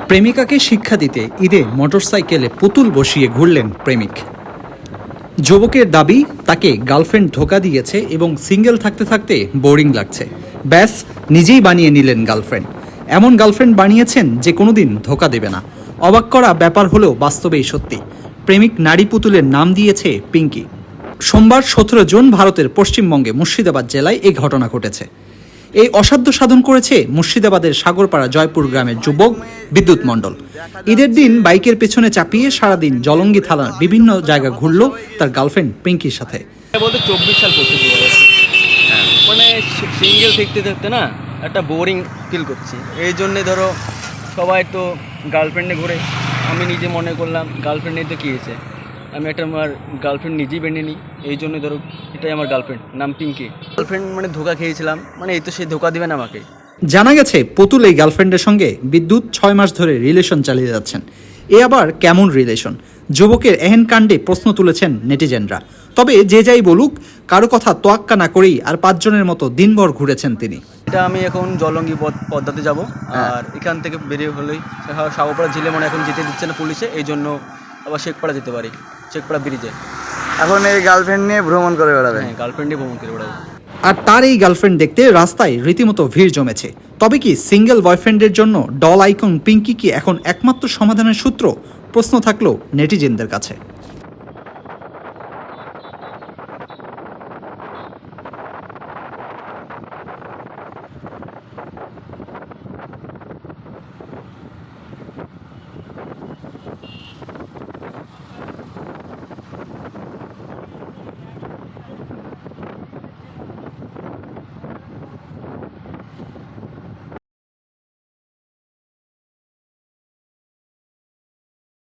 প্রেমিকাকে শিক্ষা দিতে ঈদে মোটরসাইকেলে পুতুল বসিয়ে ঘুরলেন প্রেমিক। যুবকের দাবি তাকে গার্লফ্রেন্ড ধোঁকা দিয়েছে এবং সিঙ্গেল থাকতে থাকতে বোরিং লাগছে। ব্যাস, নিজেই বানিয়ে নিলেন গার্লফ্রেন্ড। এমন গার্লফ্রেন্ড বানিয়েছেন যে কোনোদিন ধোঁকা দেবে না। অবাক করা ব্যাপার হলেও বাস্তবেই সত্যি। প্রেমিক নারী পুতুলের নাম দিয়েছে পিঙ্কি। সোমবার 17 জুন ভারতের পশ্চিমবঙ্গে মুর্শিদাবাদ জেলায় এই ঘটনা ঘটেছে। এই অসাধ্য সাধন করেছে মুর্শিদাবাদের সাগরপাড়া জয়পুর গ্রামের যুবক বিদ্যুৎ মণ্ডল। ঈদের দিন বাইকের পেছনে চাপিয়ে সারাদিন জলঙ্গি থানার বিভিন্ন জায়গা ঘুরল তার গার্লফ্রেন্ড পিঙ্কির সাথে। বলতে 24 সাল করতে মানে সিঙ্গেল থাকতে থাকতে না একটা বোরিং ফিল করছি। এই জন্যে ধরো সবাই তো গার্লফ্রেন্ডে ঘুরে, আমি নিজে মনে করলাম গার্লফ্রেন্ড নিতে কী হয়েছে, আমি একটা আমার গার্লফ্রেন্ড নিজেই বেঁধে নিই। এই জন্য ধরো এটাই আমার গার্লফ্রেন্ড, নাম পিঙ্কি। গার্লফ্রেন্ড মানে ধোকা খেয়েছিলাম, মানে এই তো সে ধোকা দেবে না আমাকে। জানা গেছে পুতুল এই গার্লফ্রেন্ডের সঙ্গে বিদ্যুৎ 6 মাস ধরে রিলেশন চালিয়ে যাচ্ছেন। এ আবার কেমন রিলেশন? যুবকের এহেন কাণ্ডে প্রশ্ন তুলেছেন নেটিজেনরা। তবে যে যাই বলুক, কারো কথা তোয়াক্কা না করেই আর 5 জনের মতো দিনভর ঘুরেছেন তিনি। এটা আমি এখন জলঙ্গি পদ্মাতে যাব, আর এখান থেকে বেরিয়ে হলেই সাগরপাড়া জেলে মানে এখন যেতে দিচ্ছে না পুলিশে, এই জন্য আবার শেখপাড়া যেতে পারি, শেখপাড়া ব্রিজে। এখন এই গার্লফ্রেন্ড নিয়ে ভ্রমণ করে বেড়াবে? হ্যাঁ, গার্লফ্রেন্ড নিয়ে ভ্রমণ করে বেড়াবো। আর তার এই গার্লফ্রেন্ড দেখতে রাস্তায় রীতিমতো ভিড় জমেছে। তবে কি সিঙ্গেল বয়ফ্রেন্ডের জন্য ডল আইকন পিঙ্কি কি এখন একমাত্র সমাধানের সূত্র? প্রশ্ন থাকলো নেটিজেনদের কাছে।